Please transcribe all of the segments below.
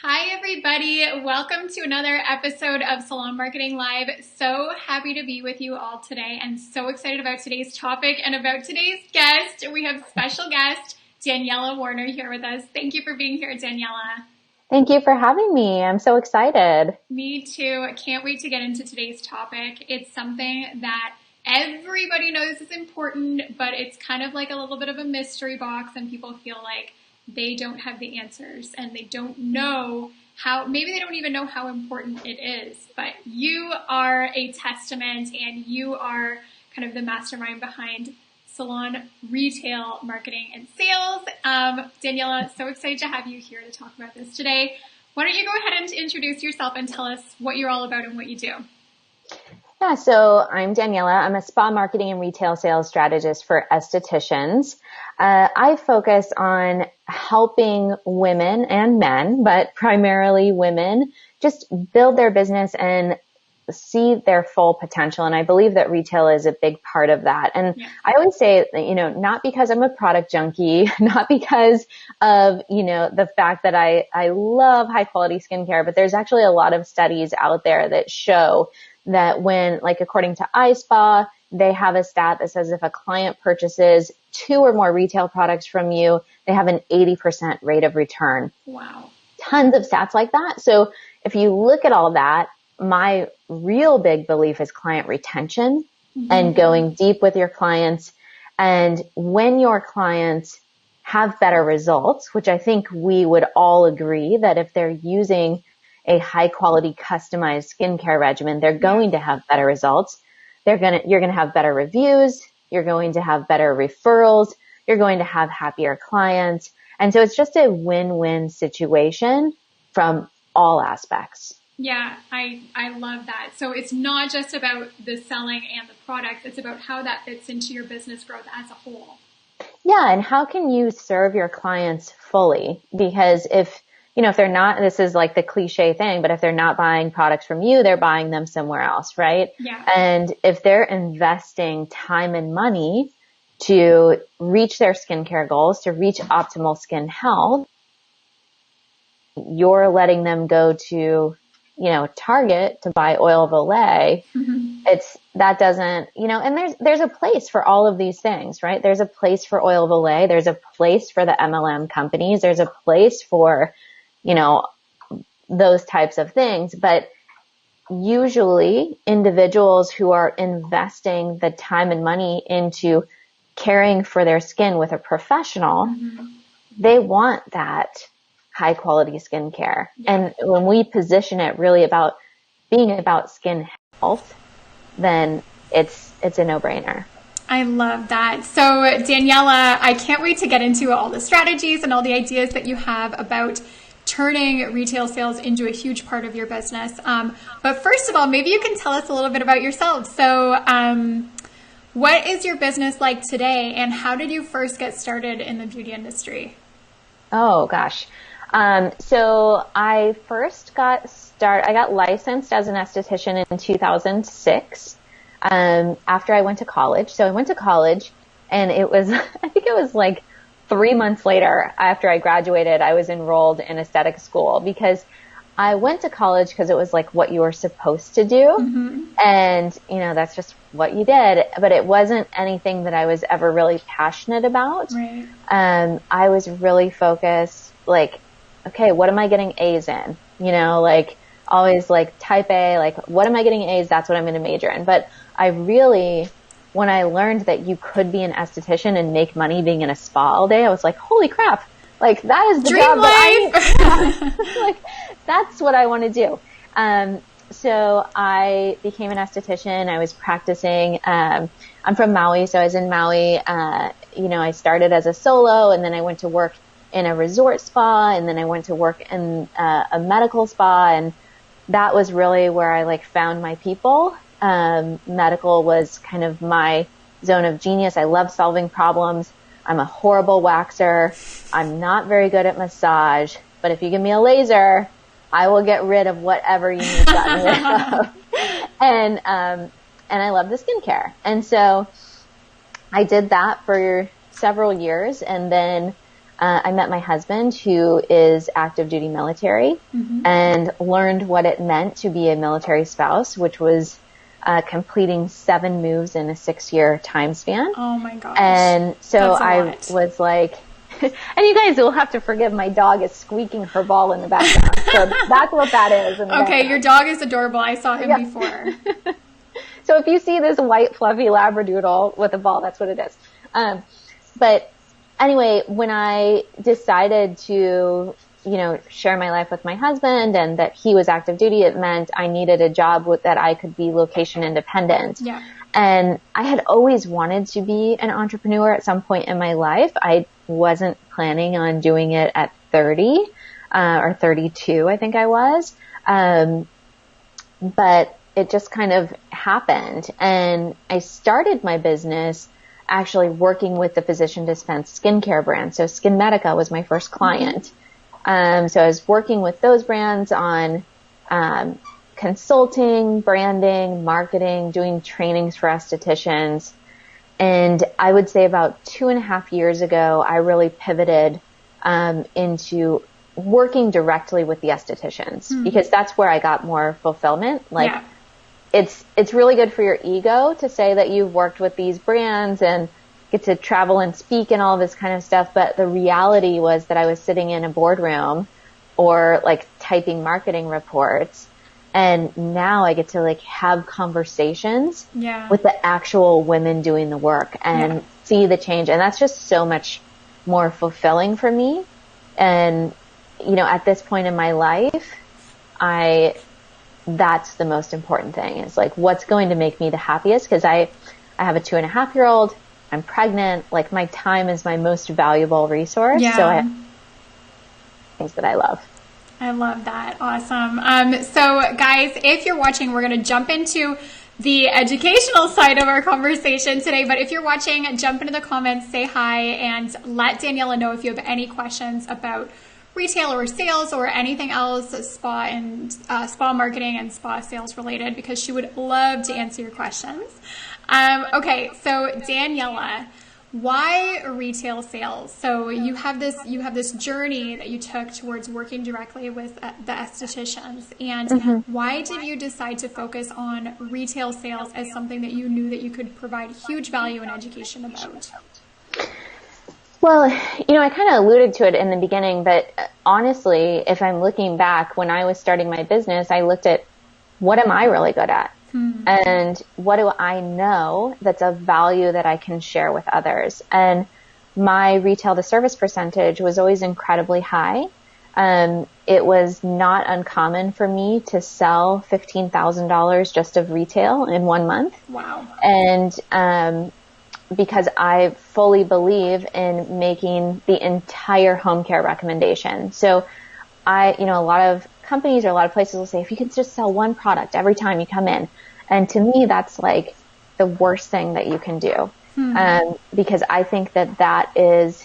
Hi, everybody. Welcome to another episode of Salon Marketing Live. So happy to be with you all today and so excited about today's topic and about today's guest. We have special guest Daniela Warner here with us. Thank you for being here, Daniela. Thank you for having me. I'm so excited. Me too. I can't wait to get into today's topic. It's something that everybody knows is important, but it's kind of like a little bit of a mystery box and people feel like they don't have the answers and they don't know how, maybe they don't even know how important it is, but you are a testament and you are kind of the mastermind behind salon retail marketing and sales. Daniela, so excited to have you here to talk about this today. Why don't you go ahead and introduce yourself and tell us what you're all about and what you do? Yeah, so I'm Daniela. I'm a spa marketing and retail sales strategist for estheticians. I focus on helping women and men, but primarily women, just build their business and see their full potential. And I believe that retail is a big part of that. And I always say, not because I'm a product junkie, not because of, the fact that I love high quality skincare, but there's actually a lot of studies out there that show that when, like, according to iSpa, they have a stat that says if a client purchases 2 or more retail products from you, they have an 80% rate of return. Wow. Tons of stats like that. So if you look at all that, my real big belief is client retention and going deep with your clients. And when your clients have better results, which I think we would all agree that if they're using a high quality customized skincare regimen, they're going to have better results. You're going to have better reviews. You're going to have better referrals. You're going to have happier clients. And so it's just a win-win situation from all aspects. Yeah, I love that. So it's not just about the selling and the products. It's about how that fits into your business growth as a whole. Yeah. And how can you serve your clients fully? Because if they're not, this is like the cliche thing, but if they're not buying products from you, they're buying them somewhere else, right? Yeah. And if they're investing time and money to reach their skincare goals, to reach optimal skin health, you're letting them go to, Target to buy oil of Olay. And there's a place for all of these things, right? There's a place for oil of Olay. There's a place for the MLM companies. There's a place for those types of things. But usually individuals who are investing the time and money into caring for their skin with a professional, they want that high quality skincare. And when we position it really about being about skin health, then it's a no-brainer. I love that. So Daniela, I can't wait to get into all the strategies and all the ideas that you have about turning retail sales into a huge part of your business. But first of all, maybe you can tell us a little bit about yourself. So what is your business like today and how did you first get started in the beauty industry? Oh gosh. So I first got licensed as an esthetician in 2006, after I went to college. So I went to college and I think it was like 3 months later after I graduated, I was enrolled in aesthetic school because I went to college because it was like what you were supposed to do. And, that's just what you did, but it wasn't anything that I was ever really passionate about. Right. I was really focused, like, okay, what am I getting A's in? Always like type A, like what am I getting A's? That's what I'm going to major in. But when I learned that you could be an esthetician and make money being in a spa all day, I was like, holy crap. Like that is the dream job life. that like that's what I want to do. So I became an esthetician. I was practicing, I'm from Maui. So I was in Maui, I started as a solo and then I went to work in a resort spa, and then I went to work in a medical spa, and that was really where I found my people. Medical was kind of my zone of genius. I love solving problems. I'm a horrible waxer. I'm not very good at massage, but if you give me a laser, I will get rid of whatever you need gotten rid of. And I love the skincare. And so I did that for several years, and then I met my husband, who is active duty military, and learned what it meant to be a military spouse, which was completing 7 moves in a 6-year time span. Oh my gosh. And so I was like, and you guys will have to forgive, my dog is squeaking her ball in the background. So that's what that is. Okay, your dog is adorable. I saw him before. So if you see this white fluffy Labradoodle with a ball, that's what it is. But anyway, when I decided to, share my life with my husband and that he was active duty, it meant I needed a job that I could be location independent. Yeah. And I had always wanted to be an entrepreneur at some point in my life. I wasn't planning on doing it at 30, or 32, I think I was. But it just kind of happened. And I started my business actually working with the physician dispensed skincare brand. So Skin Medica was my first client. So I was working with those brands on, consulting, branding, marketing, doing trainings for estheticians. And I would say about 2.5 years ago, I really pivoted, into working directly with the estheticians because that's where I got more fulfillment. It's really good for your ego to say that you've worked with these brands and get to travel and speak and all this kind of stuff. But the reality was that I was sitting in a boardroom or typing marketing reports. And now I get to have conversations with the actual women doing the work and see the change. And that's just so much more fulfilling for me. And, at this point in my life, that's the most important thing is what's going to make me the happiest. Cause I have a 2.5-year-old, I'm pregnant. My time is my most valuable resource. So I have things that I love. I love that. Awesome. So guys, if you're watching, we're going to jump into the educational side of our conversation today. But if you're watching, jump into the comments, say hi, and let Daniela know if you have any questions about retail or sales or anything else spa and spa marketing and spa sales related, because she would love to answer your questions. Okay, so Daniela, why retail sales? So you have this journey that you took towards working directly with the estheticians, and why did you decide to focus on retail sales as something that you knew that you could provide huge value and education about? Well, I kind of alluded to it in the beginning, but honestly, if I'm looking back, when I was starting my business, I looked at what am I really good at? And what do I know that's of value that I can share with others? And my retail to service percentage was always incredibly high. It was not uncommon for me to sell $15,000 just of retail in 1 month. Wow. And, because I fully believe in making the entire home care recommendation. So a lot of companies or a lot of places will say, if you can just sell one product every time you come in. And to me, that's the worst thing that you can do. Because I think that is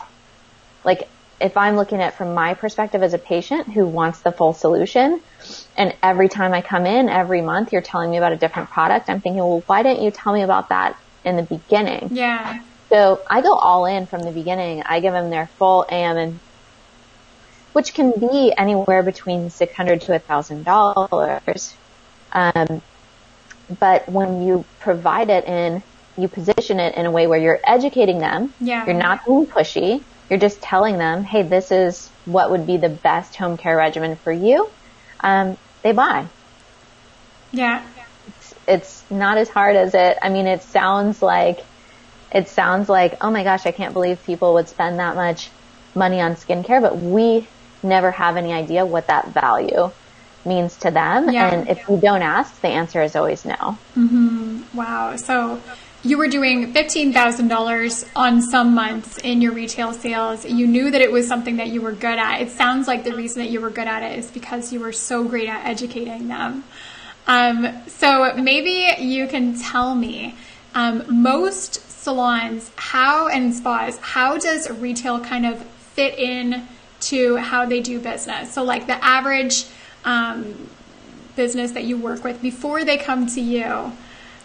if I'm looking at it from my perspective as a patient who wants the full solution, and every time I come in every month, you're telling me about a different product. I'm thinking, well, why didn't you tell me about that in the beginning? Yeah. So I go all in from the beginning. I give them their full AM, which can be anywhere between $600 to $1,000. But when you provide it you position it in a way where you're educating them, you're not being pushy, you're just telling them, hey, this is what would be the best home care regimen for you, they buy. Yeah. It's not as hard as it sounds like, oh my gosh, I can't believe people would spend that much money on skincare, but we never have any idea what that value means to them. Yeah. And if you don't ask, the answer is always no. Wow. So you were doing $15,000 on some months in your retail sales. You knew that it was something that you were good at. It sounds like the reason that you were good at it is because you were so great at educating them. So maybe you can tell me, most salons, and spas, how does retail kind of fit in to how they do business? So the average business that you work with, before they come to you,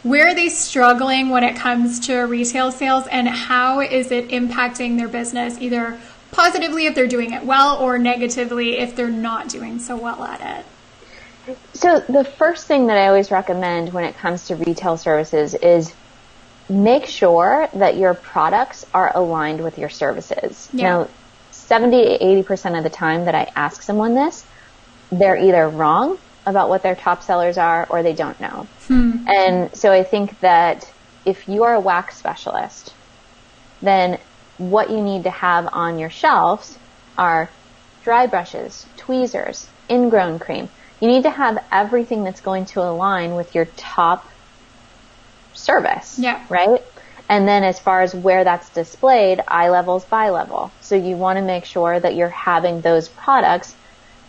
where are they struggling when it comes to retail sales, and how is it impacting their business either positively if they're doing it well, or negatively if they're not doing so well at it? So the first thing that I always recommend when it comes to retail services is make sure that your products are aligned with your services. Yeah. Now, 70 to 80% of the time that I ask someone this, they're either wrong about what their top sellers are or they don't know. And so I think that if you are a wax specialist, then what you need to have on your shelves are dry brushes, tweezers, ingrown cream. You need to have everything that's going to align with your top service, right? And then as far as where that's displayed, eye levels, bi level. So you want to make sure that you're having those products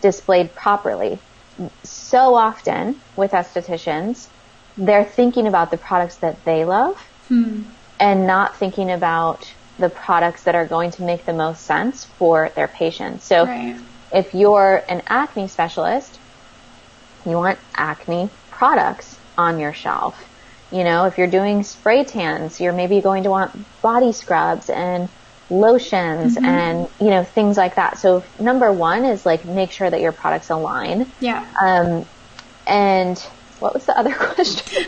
displayed properly. So often with estheticians, they're thinking about the products that they love and not thinking about the products that are going to make the most sense for their patients. So if you're an acne specialist, you want acne products on your shelf. You know, if you're doing spray tans, you're maybe going to want body scrubs and lotions and, you know, things like that. So number one is like, make sure that your products align. And what was the other question?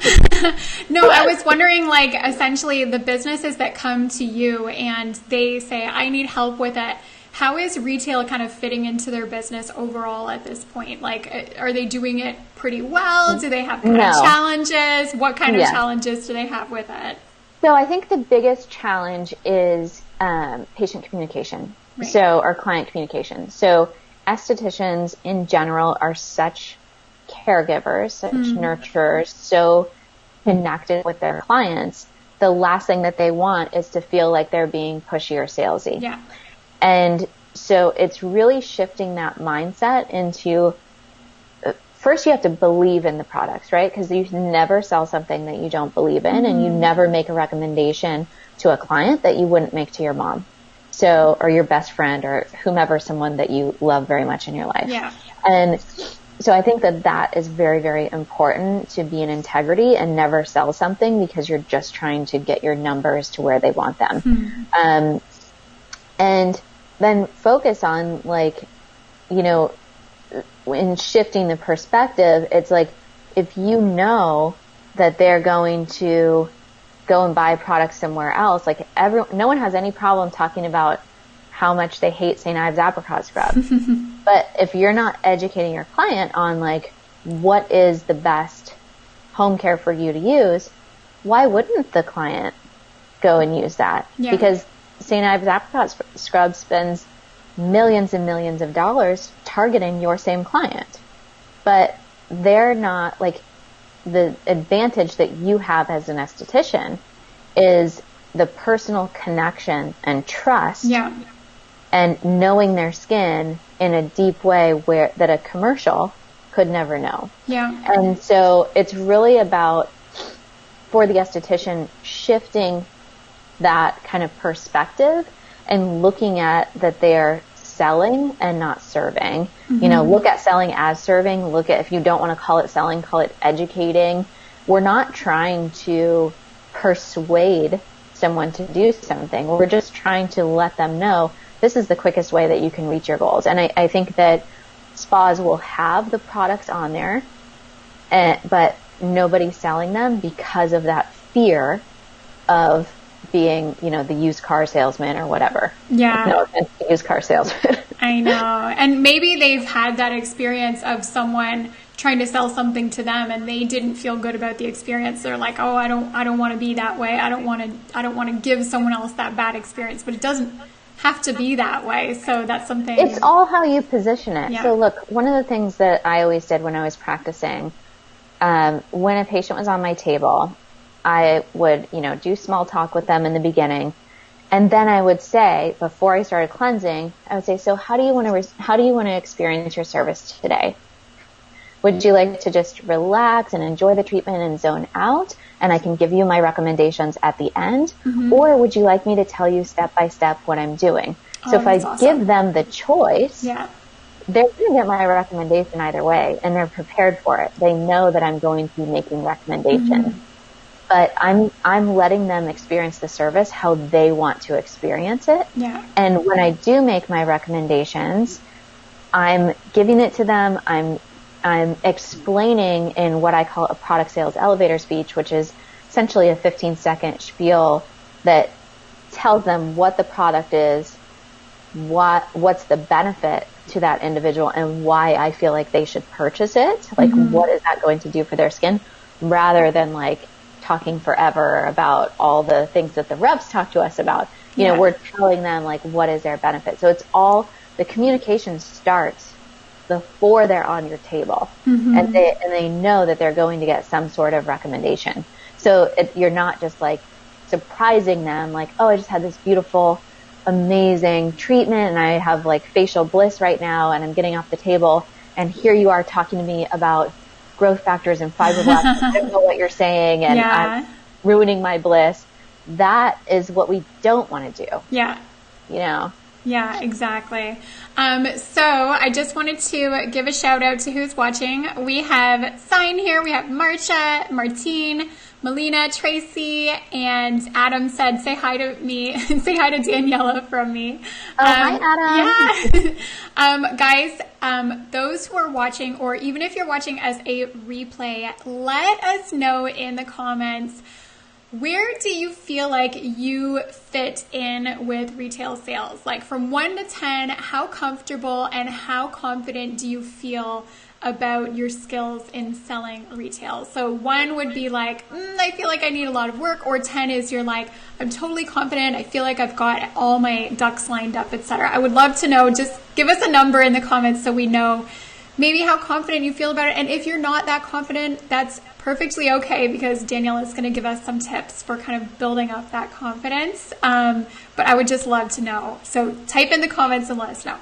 No, I was wondering, like, essentially the businesses that come to you and they say, I need help with it. How is retail kind of fitting into their business overall at this point? Like, are they doing it pretty well? Do they have kind of challenges? What kind of challenges do they have with it? So I think the biggest challenge is patient communication. So, or client communication. So estheticians in general are such caregivers, such nurturers, so connected with their clients. The last thing that they want is to feel like they're being pushy or salesy. And so it's really shifting that mindset into, first you have to believe in the products, right? Because you never sell something that you don't believe in, and you never make a recommendation to a client that you wouldn't make to your mom. So, or your best friend or whomever, someone that you love very much in your life. And so I think that that is very, very important, to be in integrity and never sell something because you're just trying to get your numbers to where they want them. And then focus on, like, you know, in shifting the perspective, it's like, if you know that they're going to go and buy products somewhere else, like no one has any problem talking about how much they hate St. Ives apricot scrub. But if you're not educating your client on, like, what is the best home care for you to use, why wouldn't the client go and use that? Because St. Ives apricot scrub spends millions and millions of dollars targeting your same client. But they're not, like, the advantage that you have as an esthetician is the personal connection and trust and knowing their skin in a deep way where that a commercial could never know. And so it's really about, for the esthetician, shifting that kind of perspective and looking at that they're selling and not serving. You know, look at selling as serving. Look at, if you don't want to call it selling, call it educating. We're not trying to persuade someone to do something. We're just trying to let them know this is the quickest way that you can reach your goals. And I think that spas will have the products on there, but nobody's selling them because of that fear of being, you know, the used car salesman or whatever. No offense to used car salesman. I know. And maybe they've had that experience of someone trying to sell something to them and they didn't feel good about the experience. They're like, oh, I don't want to be that way. I don't want to give someone else that bad experience, but it doesn't have to be that way. So that's something. It's all how you position it. So look, one of the things that I always did when I was practicing, when a patient was on my table, I would, you know, do small talk with them in the beginning. And then I would say, before I started cleansing, I would say, so how do you want to experience your service today? Would you like to just relax and enjoy the treatment and zone out? And I can give you my recommendations at the end. Or would you like me to tell you step by step what I'm doing? So if I give them the choice, they're going to get my recommendation either way, and they're prepared for it. They know that I'm going to be making recommendations. but I'm letting them experience the service how they want to experience it. Yeah. And when I do make my recommendations, I'm giving it to them. I'm explaining in what I call a product sales elevator speech, which is essentially a 15-second spiel that tells them what the product is, what's the benefit to that individual, and why I feel like they should purchase it. Like, what is that going to do for their skin, rather than like talking forever about all the things that the reps talk to us about. You know, we're telling them like what is their benefit. So it's all, the communication starts before they're on your table, and they know that they're going to get some sort of recommendation. So you're not just like surprising them like, oh, I just had this beautiful, amazing treatment and I have like facial bliss right now and I'm getting off the table, and here you are talking to me about growth factors and fibroblasts. I don't know what you're saying, and I'm ruining my bliss. That is what we don't want to do. Yeah. You know? Yeah, exactly. So I just wanted to give a shout out to who's watching. We have Sign here. We have Marcia, Martine, Melina, Tracy, and Adam said, say hi to me, say hi to Daniela from me. Oh, hi, Adam. Yeah. Guys, those who are watching, or even if you're watching as a replay, let us know in the comments, where do you feel like you fit in with retail sales? Like from 1 to 10, how comfortable and how confident do you feel about your skills in selling retail? So 1 would be like, I feel like I need a lot of work, or 10 is you're like, I'm totally confident. I feel like I've got all my ducks lined up, etc. I would love to know. Just give us a number in the comments so we know maybe how confident you feel about it. And if you're not that confident, that's perfectly okay, because Daniela is going to give us some tips for kind of building up that confidence. But I would just love to know. So type in the comments and let us know.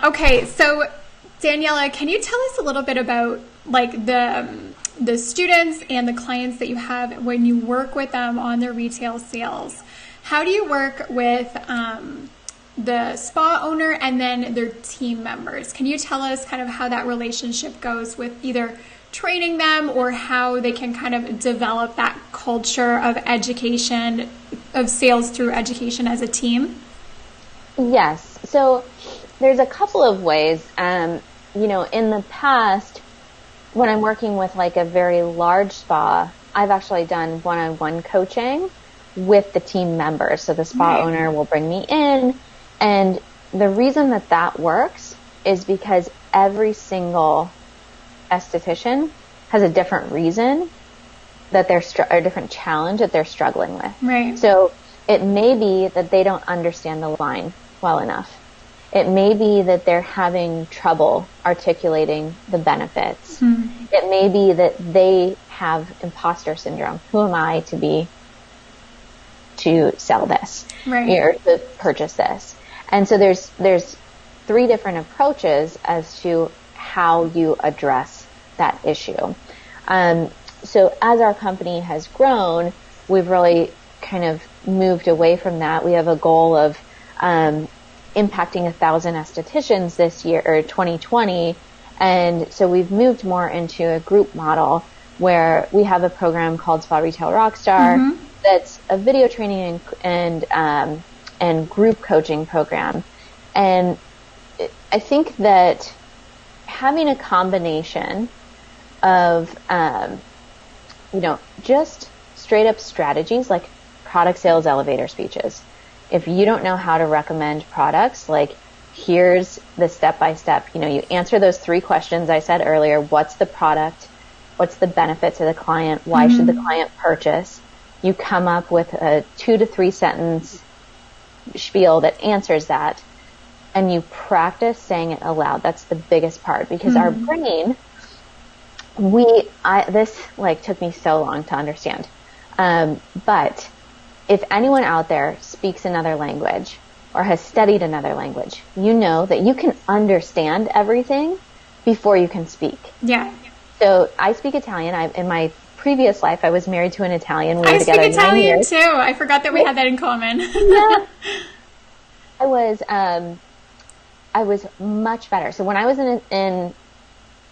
Okay, so Daniela, can you tell us a little bit about like the students and the clients that you have when you work with them on their retail sales? How do you work with the spa owner and then their team members? Can you tell us kind of how that relationship goes with either training them or how they can kind of develop that culture of education, of sales through education as a team? Yes. So there's a couple of ways. You know, in the past, when I'm working with like a very large spa, I've actually done one-on-one coaching with the team members. So the spa owner will bring me in, and the reason that works is because every single esthetician has a different reason that they're a different challenge that they're struggling with. Right. So it may be that they don't understand the line well enough. It may be that they're having trouble articulating the benefits. It may be that they have imposter syndrome. Who am I to sell this, or to purchase this? And so there's 3 different approaches as to how you address that issue. So as our company has grown, we've really kind of moved away from that. We have a goal of impacting 1,000 estheticians this year, or 2020. And so we've moved more into a group model where we have a program called Spa Retail Rockstar that's a video training and group coaching program. And I think that having a combination of, just straight up strategies like product sales elevator speeches. If you don't know how to recommend products, like here's the step-by-step, you answer those 3 questions I said earlier. What's the product? What's the benefit to the client? Why should the client purchase? You come up with a 2 to 3 sentence spiel that answers that, and you practice saying it aloud. That's the biggest part, because our brain, this like took me so long to understand. But if anyone out there speaks another language or has studied another language, you know that you can understand everything before you can speak. Yeah. So I speak Italian. In my previous life, I was married to an Italian. We were I together speak Italian 9 years. too. I forgot that we had that in common. Yeah. I was much better. So when I was in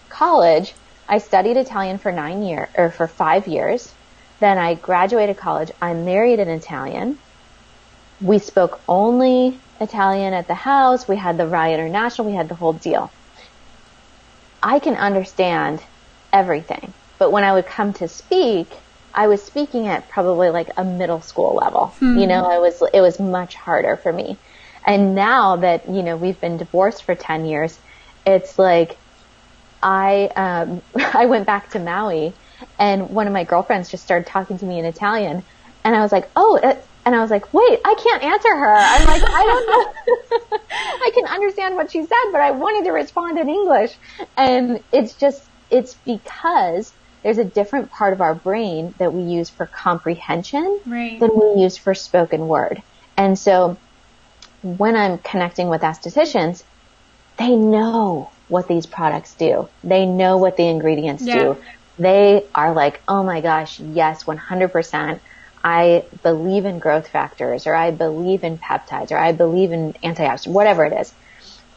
college, I studied Italian for 5 years. Then I graduated college. I married an Italian. We spoke only Italian at the house. We had the Rye International. We had the whole deal. I can understand everything. But when I would come to speak, I was speaking at probably like a middle school level. You know, it was much harder for me. And now that, you know, we've been divorced for 10 years, it's like I went back to Maui, and one of my girlfriends just started talking to me in Italian, and I was like, and I was like, wait, I can't answer her. I'm like, I don't know. I can understand what she said, but I wanted to respond in English. And it's because there's a different part of our brain that we use for comprehension than we use for spoken word. And so when I'm connecting with estheticians, they know what these products do. They know what the ingredients do. They are like, oh my gosh, yes, 100%. I believe in growth factors, or I believe in peptides, or I believe in antioxidants, whatever it is.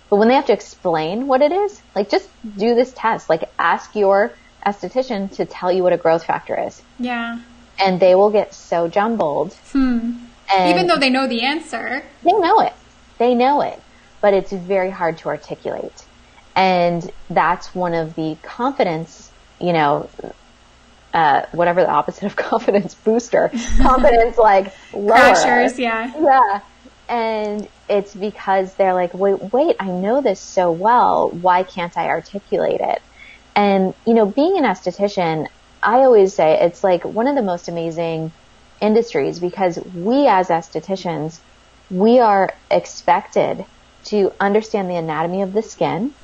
But when they have to explain what it is, like, just do this test. Like, ask your esthetician to tell you what a growth factor is. Yeah. And they will get so jumbled. And even though they know the answer. They know it. They know it. But it's very hard to articulate. And that's one of the confidence, you know, whatever the opposite of confidence booster, confidence like lower. Crashers, yeah. Yeah. And it's because they're like, wait, I know this so well. Why can't I articulate it? And, you know, being an esthetician, I always say it's like one of the most amazing industries, because we as estheticians, we are expected to understand the anatomy of the skin,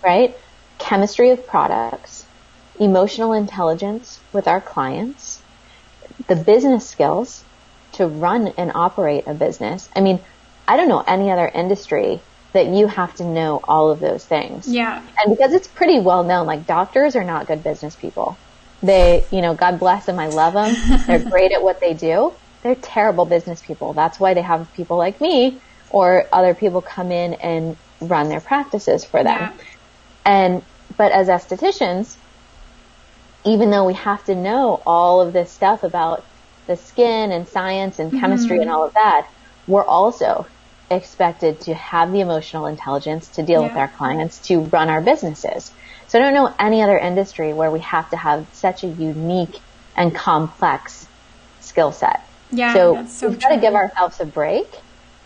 right? Chemistry of products, emotional intelligence with our clients, the business skills to run and operate a business. I mean, I don't know any other industry that you have to know all of those things. Yeah. And because it's pretty well known, like, doctors are not good business people. They, you know, God bless them. I love them. They're great at what they do. They're terrible business people. That's why they have people like me or other people come in and run their practices for them. Yeah. But as estheticians, even though we have to know all of this stuff about the skin and science and chemistry and all of that, we're also expected to have the emotional intelligence to deal with our clients, to run our businesses. So I don't know any other industry where we have to have such a unique and complex skill set. Yeah, so we've got to give ourselves a break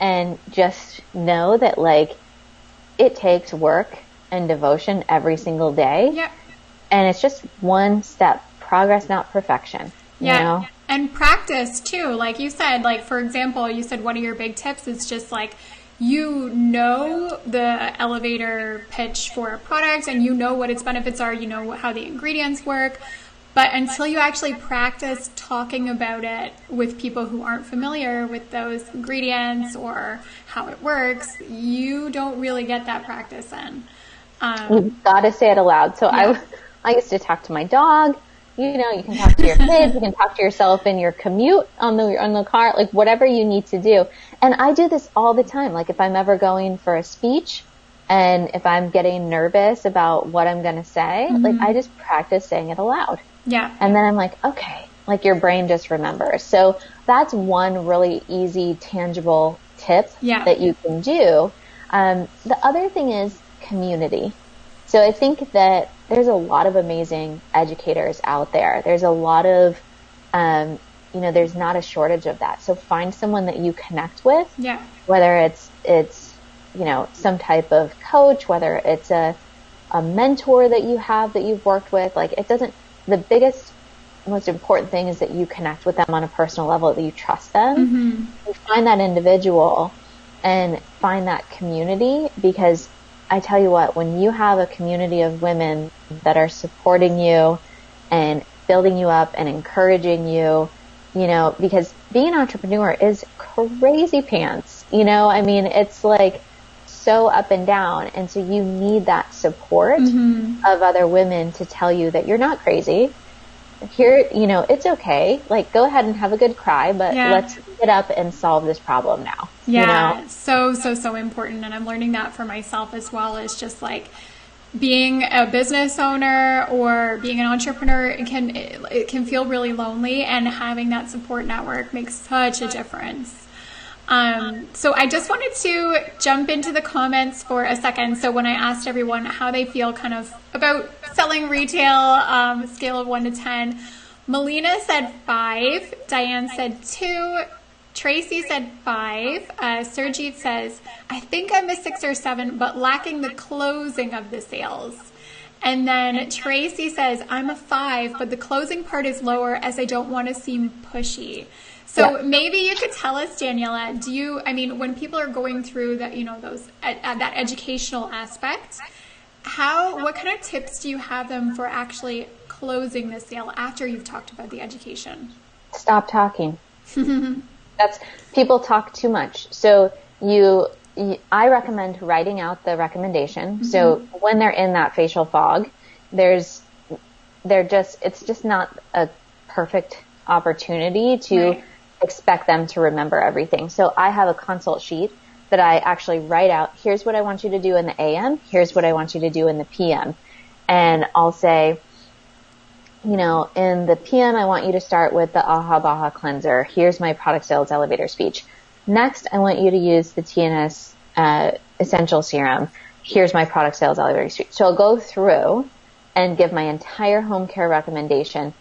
and just know that, like, it takes work and devotion every single day. Yeah. And it's just one step, progress, not perfection. Yeah. You know? And practice too. Like you said, like, for example, you said one of your big tips is just like, you know the elevator pitch for a product and you know what its benefits are, you know how the ingredients work. But until you actually practice talking about it with people who aren't familiar with those ingredients or how it works, you don't really get that practice in. You've got to say it aloud. So I used to talk to my dog. You know, you can talk to your kids, you can talk to yourself in your commute on the car, like whatever you need to do. And I do this all the time. Like, if I'm ever going for a speech and if I'm getting nervous about what I'm going to say, like, I just practice saying it aloud. Yeah. And then I'm like, okay, like, your brain just remembers. So that's one really easy, tangible tip that you can do. The other thing is community. So I think that there's a lot of amazing educators out there. There's a lot of, you know, there's not a shortage of that. So find someone that you connect with, whether it's, you know, some type of coach, whether it's a mentor that you have that you've worked with. Like, the biggest, most important thing is that you connect with them on a personal level, that you trust them. You find that individual and find that community, because I tell you what, when you have a community of women that are supporting you and building you up and encouraging you, you know, because being an entrepreneur is crazy pants, you know, I mean, it's like so up and down. And so you need that support of other women to tell you that you're not crazy. Here, you know, it's okay. Like, go ahead and have a good cry, but let's get up and solve this problem now. Yeah, you know? so important. And I'm learning that for myself as well. It's just like, being a business owner or being an entrepreneur, it can feel really lonely, and having that support network makes such a difference. So I just wanted to jump into the comments for a second. So when I asked everyone how they feel kind of about selling retail, scale of 1 to 10, Melina said 5, Diane said 2, Tracy said 5, Sergey says, I think I'm a 6 or 7, but lacking the closing of the sales. And then Tracy says, I'm a 5, but the closing part is lower as I don't want to seem pushy. So maybe you could tell us, Daniela, when people are going through that, that educational aspect, what kind of tips do you have them for actually closing the sale after you've talked about the education? Stop talking. People talk too much. So I recommend writing out the recommendation. Mm-hmm. So when they're in that facial fog, it's just not a perfect opportunity to expect them to remember everything. So I have a consult sheet that I actually write out. Here's what I want you to do in the AM. Here's what I want you to do in the PM. And I'll say, in the PM, I want you to start with the Aha Baha cleanser. Here's my product sales elevator speech. Next, I want you to use the TNS essential serum. Here's my product sales elevator speech. So I'll go through and give my entire home care recommendation.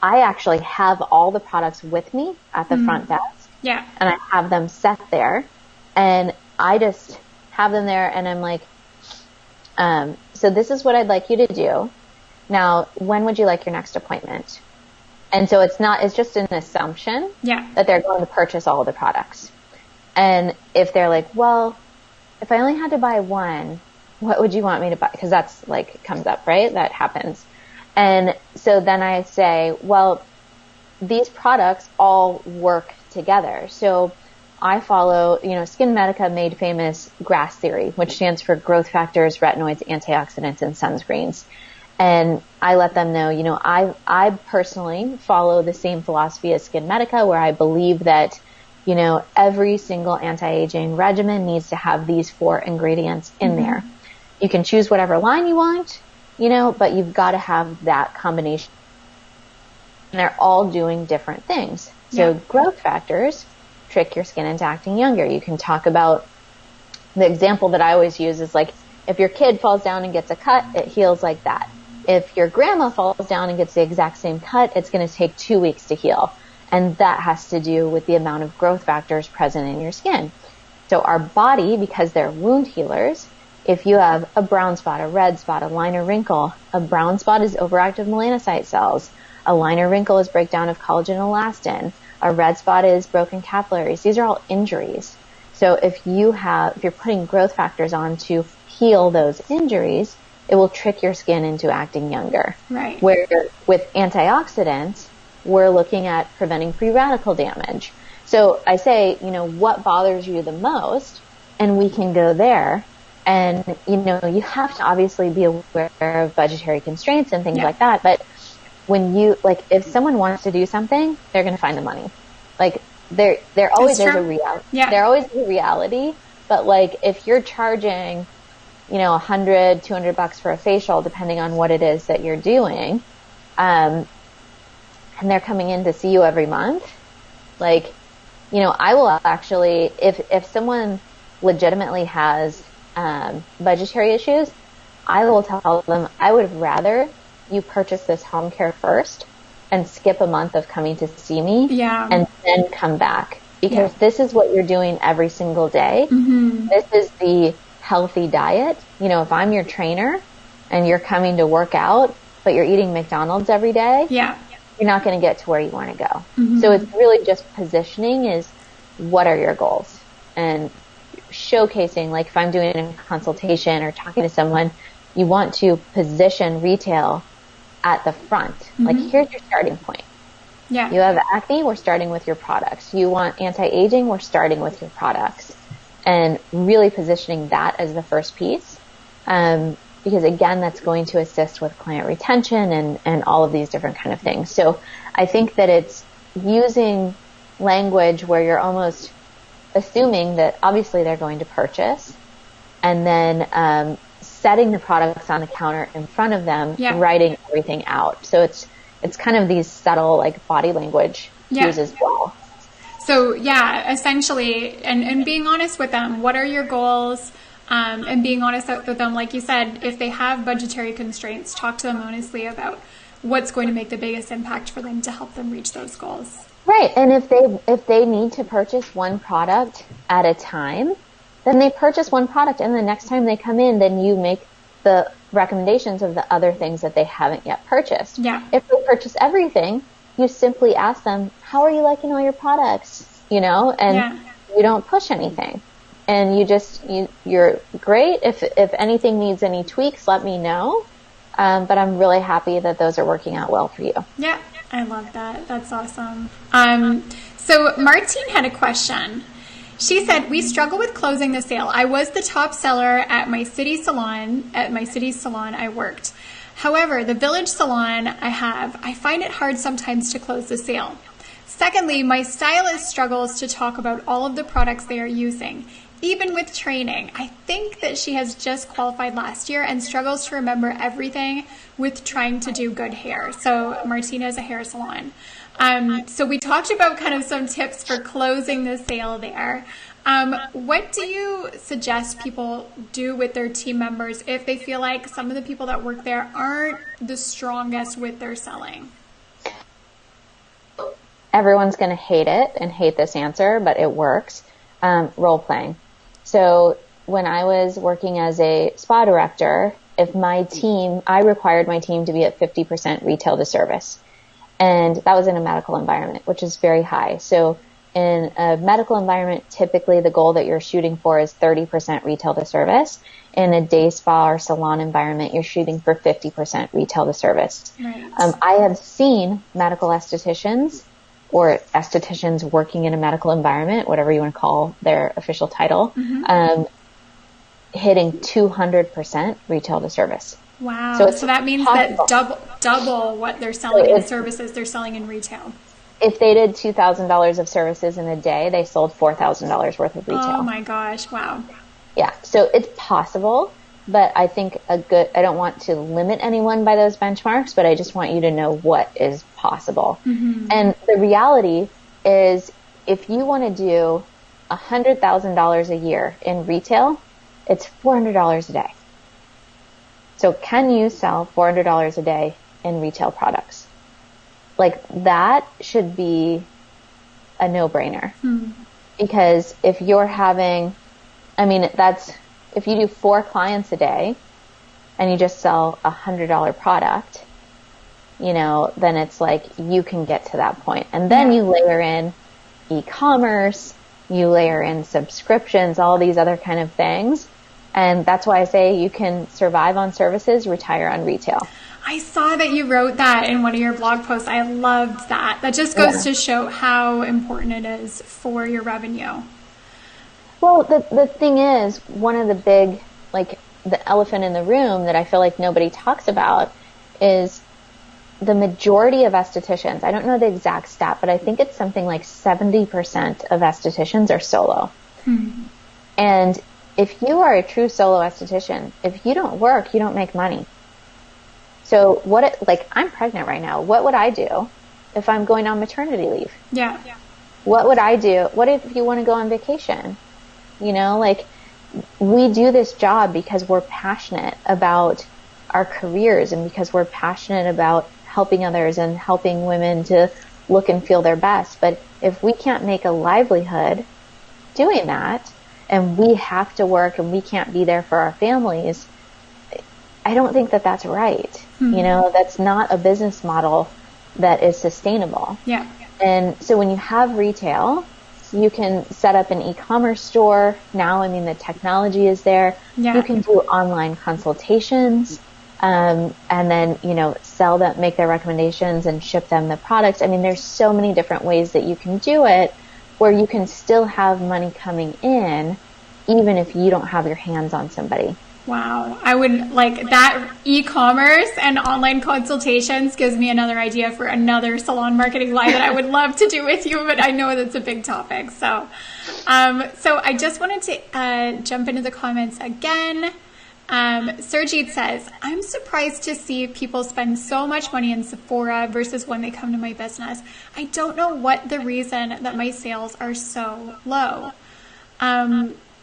I actually have all the products with me at the front desk. Yeah. And I have them set there, and I just have them there, and I'm like, so this is what I'd like you to do. Now, when would you like your next appointment? And so it's just an assumption that they're going to purchase all of the products. And if they're like, well, if I only had to buy one, what would you want me to buy? Because that's comes up, right? That happens. And so then I say, well, these products all work together. So I follow, Skin Medica made famous GRASS theory, which stands for growth factors, retinoids, antioxidants, and sunscreens. And I let them know, I personally follow the same philosophy as Skin Medica, where I believe that, every single anti-aging regimen needs to have these 4 ingredients in there. You can choose whatever line you want, but you've got to have that combination. And they're all doing different things. So growth factors trick your skin into acting younger. You can talk about, the example that I always use is if your kid falls down and gets a cut, it heals like that. If your grandma falls down and gets the exact same cut, it's going to take 2 weeks to heal. And that has to do with the amount of growth factors present in your skin. So our body, because they're wound healers, if you have a brown spot, a red spot, a line or wrinkle, a brown spot is overactive melanocyte cells. A line or wrinkle is breakdown of collagen and elastin. A red spot is broken capillaries. These are all injuries. So if you're putting growth factors on to heal those injuries, it will trick your skin into acting younger. Right. Where with antioxidants, we're looking at preventing free radical damage. So I say, what bothers you the most? And we can go there. And, you have to obviously be aware of budgetary constraints and things like that. But when if someone wants to do something, they're going to find the money. There always is a reality. Yeah. There always is a reality. But if you're charging, $100, $200 for a facial, depending on what it is that you're doing, and they're coming in to see you every month, I will actually, if someone legitimately has budgetary issues, I will tell them I would rather you purchase this home care first and skip a month of coming to see me and then come back, because this is what you're doing every single day. Mm-hmm. This is the healthy diet. If I'm your trainer and you're coming to work out, but you're eating McDonald's every day, you're not going to get to where you want to go. Mm-hmm. So it's really just positioning is what are your goals, and showcasing, if I'm doing a consultation or talking to someone, you want to position retail at the front. Mm-hmm. Here's your starting point. Yeah. You have acne, we're starting with your products. You want anti-aging, we're starting with your products. And really positioning that as the first piece. Because again, that's going to assist with client retention and all of these different kind of things. So I think that it's using language where you're almost assuming that obviously they're going to purchase, and then setting the products on the counter in front of them, writing everything out. So it's kind of these subtle like body language cues as well. So essentially, and being honest with them, what are your goals? And being honest with them, like you said, if they have budgetary constraints, talk to them honestly about what's going to make the biggest impact for them to help them reach those goals. Right. And if they need to purchase one product at a time, then they purchase one product, and the next time they come in, then you make the recommendations of the other things that they haven't yet purchased. Yeah. If they purchase everything, you simply ask them, how are you liking all your products? And you don't push anything. And you're great. If anything needs any tweaks, let me know. But I'm really happy that those are working out well for you. Yeah, I love that. That's awesome. So Martine had a question. She said, we struggle with closing the sale. I was the top seller at my city salon, I worked. However, the village salon I find it hard sometimes to close the sale. Secondly, my stylist struggles to talk about all of the products they are using, even with training. I think that she has just qualified last year and struggles to remember everything with trying to do good hair. So Martina is a hair salon. So we talked about kind of some tips for closing the sale there. What do you suggest people do with their team members if they feel like some of the people that work there aren't the strongest with their selling? Everyone's going to hate it and hate this answer, but it works. Role playing. So when I was working as a spa director, I required my team to be at 50% retail to service. And that was in a medical environment, which is very high. So in a medical environment, typically the goal that you're shooting for is 30% retail to service. In a day spa or salon environment, you're shooting for 50% retail to service. Right. I have seen medical estheticians or estheticians working in a medical environment, whatever you want to call their official title, hitting 200% retail to service. Wow. So that means possible. That double what they're selling in services they're selling in retail. If they did $2,000 of services in a day, they sold $4,000 worth of retail. Oh my gosh. Wow. Yeah. So it's possible, but I think I don't want to limit anyone by those benchmarks, but I just want you to know what is possible. Mm-hmm. And the reality is if you want to do $100,000 a year in retail, it's $400 a day. So can you sell $400 a day in retail products? Like that should be a no-brainer. Because if you're having, if you do 4 clients a day and you just sell $100 product, then it's like you can get to that point. And then you layer in e-commerce, you layer in subscriptions, all these other kind of things. And that's why I say you can survive on services, retire on retail. I saw that you wrote that in one of your blog posts. I loved that. That just goes to show how important it is for your revenue. Well, the thing is, one of the big, the elephant in the room that I feel like nobody talks about is the majority of estheticians. I don't know the exact stat, but I think it's something like 70% of estheticians are solo. And if you are a true solo esthetician, if you don't work, you don't make money. So I'm pregnant right now. What would I do if I'm going on maternity leave? Yeah. What would I do? What if you want to go on vacation? We do this job because we're passionate about our careers and because we're passionate about helping others and helping women to look and feel their best. But if we can't make a livelihood doing that and we have to work and we can't be there for our families, I don't think that that's right. That's not a business model that is sustainable. Yeah. And so when you have retail, you can set up an e-commerce store. Now, the technology is there. Yeah. You can do online consultations, and then, sell them, make their recommendations and ship them the products. There's so many different ways that you can do it where you can still have money coming in, even if you don't have your hands on somebody. Wow. I would like that. E-commerce and online consultations gives me another idea for another salon marketing live that I would love to do with you, but I know that's a big topic. So I just wanted to jump into the comments again. Sergit says, I'm surprised to see people spend so much money in Sephora versus when they come to my business. I don't know what the reason that my sales are so low.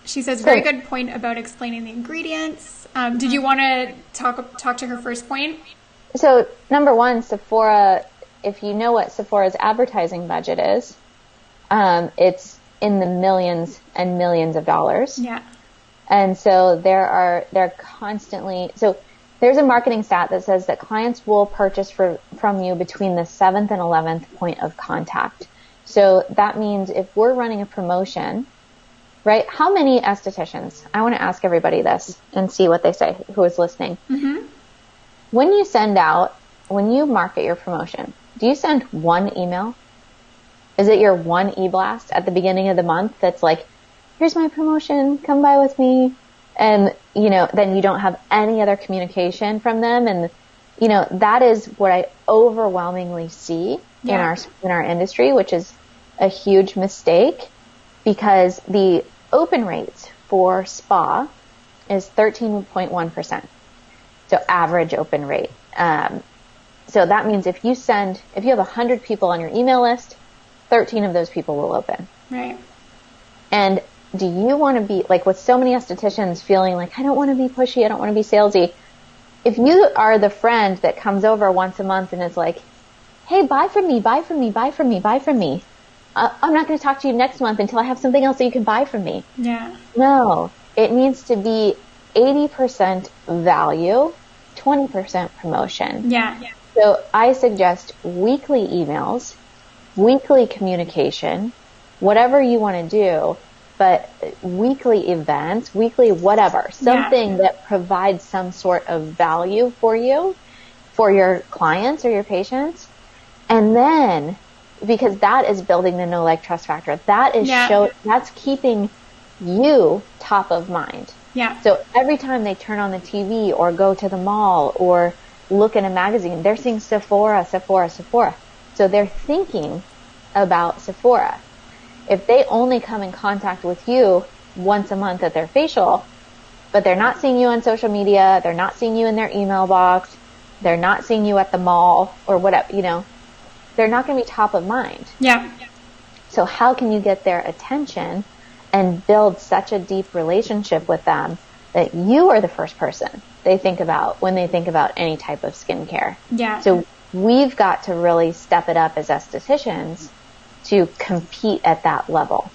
She says, very good point about explaining the ingredients. Did you want to talk to her first point? So number one, Sephora, if you know what Sephora's advertising budget is, it's in the millions and millions of dollars. Yeah. And so they're constantly, so there's a marketing stat that says that clients will purchase from you between the 7th and 11th point of contact. So that means if we're running a promotion, right? How many estheticians? I want to ask everybody this and see what they say, who is listening. Mm-hmm. When you market your promotion, do you send one email? Is it your one e-blast at the beginning of the month that's like, here's my promotion, come buy with me. And, then you don't have any other communication from them. And, that is what I overwhelmingly see in our industry, which is a huge mistake because the open rate for spa is 13.1%. So average open rate. So that means if you have 100 people on your email list, 13 of those people will open. Right. And do you want to be, like with so many estheticians feeling like, I don't want to be pushy, I don't want to be salesy. If you are the friend that comes over once a month and is like, hey, buy from me, buy from me, buy from me, buy from me. I'm not going to talk to you next month until I have something else that you can buy from me. Yeah. No, it needs to be 80% value, 20% promotion. Yeah. So I suggest weekly emails, weekly communication, whatever you want to do, but weekly events, weekly whatever, something that provides some sort of value for you, for your clients or your patients. And then, because that is building the know, like, trust factor, that is that's keeping you top of mind. Yeah. So every time they turn on the TV or go to the mall or look in a magazine, they're seeing Sephora, Sephora, Sephora. So they're thinking about Sephora. If they only come in contact with you once a month at their facial, but they're not seeing you on social media, they're not seeing you in their email box, they're not seeing you at the mall or whatever, they're not going to be top of mind. Yeah. So how can you get their attention and build such a deep relationship with them that you are the first person they think about when they think about any type of skincare? Yeah. So we've got to really step it up as estheticians to compete at that level.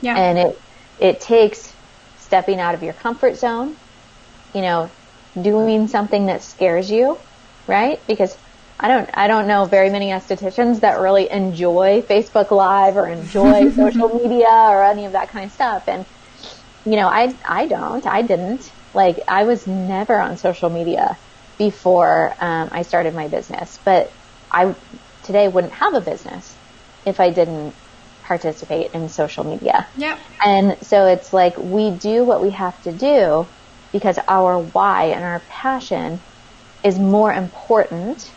Yeah. And it takes stepping out of your comfort zone, doing something that scares you, right? Because I don't know very many estheticians that really enjoy Facebook Live or enjoy social media or any of that kind of stuff. And, I didn't. Like, I was never on social media before I started my business. But I today wouldn't have a business if I didn't participate in social media. Yeah. And so it's like we do what we have to do because our why and our passion is more important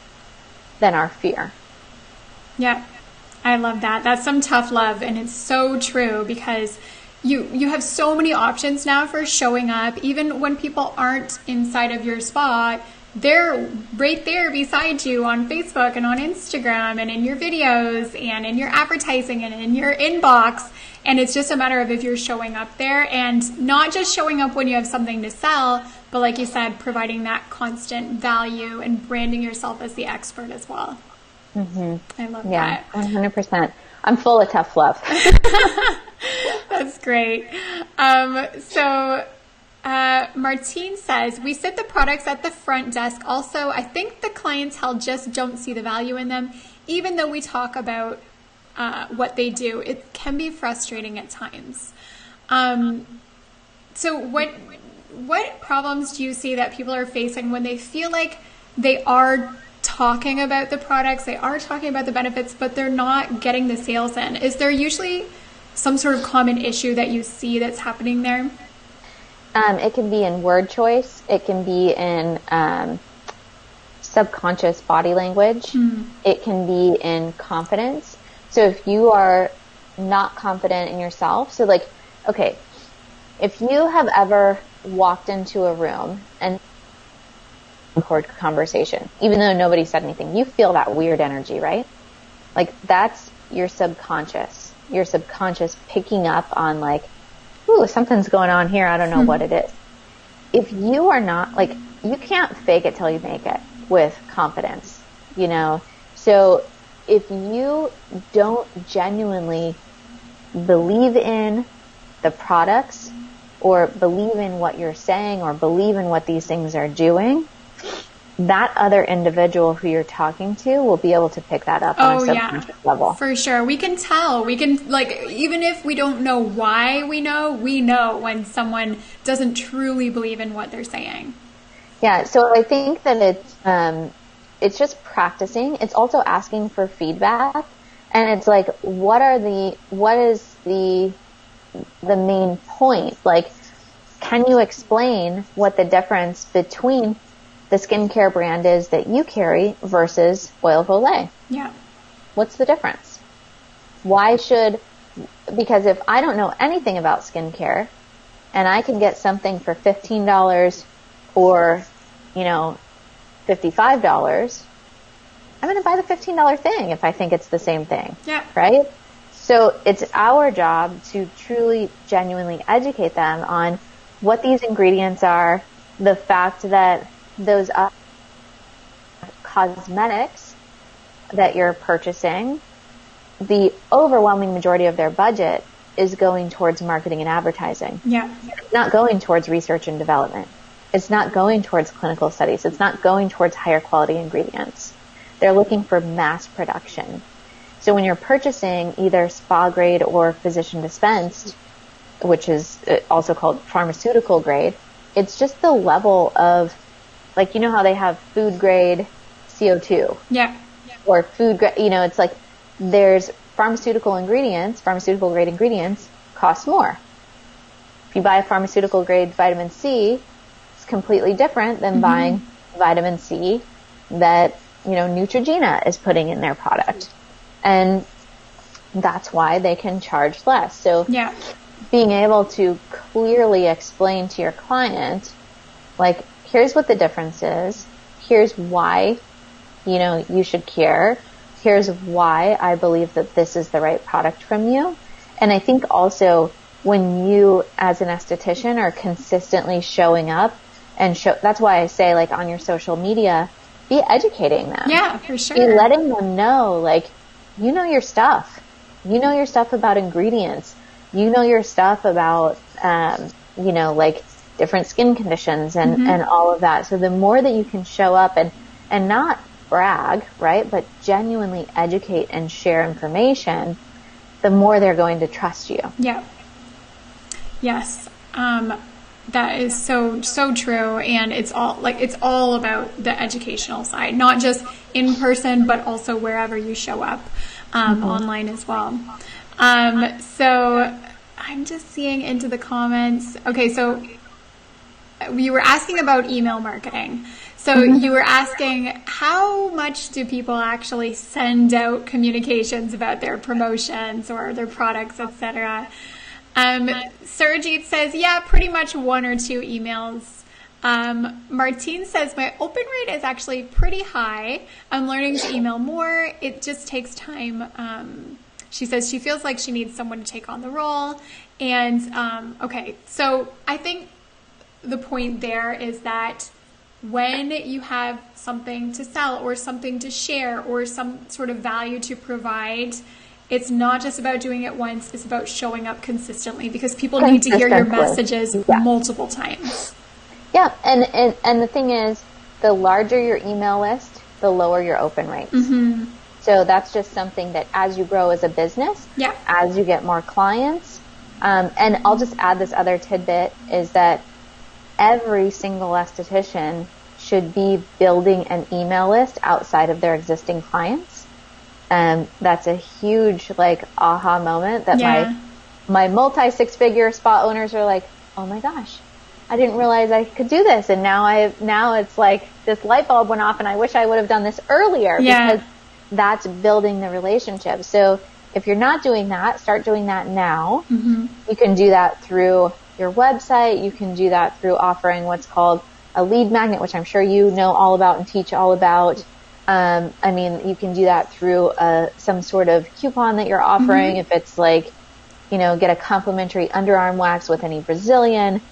than our fear. Yeah. I love that. That's some tough love, and it's so true because you have so many options now for showing up. Even when people aren't inside of your spa, they're right there beside you on Facebook and on Instagram and in your videos and in your advertising and in your inbox. And it's just a matter of if you're showing up there, and not just showing up when you have something to sell, but like you said, providing that constant value and branding yourself as the expert as well. Mm-hmm. I love that. Yeah, 100%. I'm full of tough love. That's great. Martine says, we sit the products at the front desk. Also, I think the clientele just don't see the value in them, even though we talk about what they do. It can be frustrating at times. So what problems do you see that people are facing when they feel like they are talking about the products, they are talking about the benefits, but they're not getting the sales in? Is there usually some sort of common issue that you see that's happening there? It can be in word choice. It can be in subconscious body language. It can be in confidence. So if you are not confident in yourself, so like, okay, if you have ever walked into a room and record conversation, even though nobody said anything, you feel that weird energy, right? Like that's your subconscious picking up on like, ooh, something's going on here. I don't know what it is. If you are not like, you can't fake it till you make it with confidence, you know? So if you don't genuinely believe in the products or believe in what you're saying or believe in what these things are doing, that other individual who you're talking to will be able to pick that up on a subconscious level. For sure. We can tell. We can, like, even if we don't know why we know when someone doesn't truly believe in what they're saying. Yeah. So I think that it's just practicing. It's also asking for feedback. And it's like, what is the main point? Like, can you explain what the difference between the skincare brand is that you carry versus Oil of Olay? Yeah. What's the difference? Because if I don't know anything about skincare and I can get something for $15 or, $55, I'm going to buy the $15 thing if I think it's the same thing. Yeah. Right? So it's our job to truly, genuinely educate them on what these ingredients are, the fact that those cosmetics that you're purchasing, the overwhelming majority of their budget is going towards marketing and advertising. Yeah. It's not going towards research and development. It's not going towards clinical studies. It's not going towards higher quality ingredients. They're looking for mass production. So when you're purchasing either spa grade or physician dispensed, which is also called pharmaceutical grade, it's just the level of, like, you know how they have food grade CO2? Yeah. Or food grade, it's like there's pharmaceutical grade ingredients cost more. If you buy a pharmaceutical grade vitamin C, it's completely different than buying vitamin C that, Neutrogena is putting in their product. And that's why they can charge less. So being able to clearly explain to your client, like, here's what the difference is. Here's why, you should care. Here's why I believe that this is the right product from you. And I think also when you as an esthetician are consistently showing up and that's why I say, like, on your social media, be educating them. Yeah, for sure. Be letting them know, like, you know your stuff. You know your stuff about ingredients. You know your stuff about, like different skin conditions and all of that. So the more that you can show up and not brag, right, but genuinely educate and share information, the more they're going to trust you. Yeah. Yes. That is so true. And it's all about the educational side, not just in person, but also wherever you show up, online as well. So I'm just seeing into the comments. Okay. So we were asking about email marketing. So you were asking, how much do people actually send out communications about their promotions or their products, etc.? Surajit says, yeah, pretty much 1 or 2 emails. Martine says, my open rate is actually pretty high. I'm learning to email more. It just takes time. She says she feels like she needs someone to take on the role. And, okay, so I think the point there is that when you have something to sell or something to share or some sort of value to provide, it's not just about doing it once, it's about showing up consistently, because people need to hear your messages multiple times. Yeah, and the thing is, the larger your email list, the lower your open rates. So that's just something that as you grow as a business, as you get more clients, and I'll just add this other tidbit, is that every single esthetician should be building an email list outside of their existing clients. That's a huge, like, aha moment that my multi-6-figure spa owners are like, oh my gosh, I didn't realize I could do this. And now it's like this light bulb went off and I wish I would have done this earlier, because that's building the relationship. So if you're not doing that, start doing that now. You can do that through your website. You can do that through offering what's called a lead magnet, which I'm sure you know all about and teach all about. You can do that through some sort of coupon that you're offering. If it's like, get a complimentary underarm wax with any Brazilian,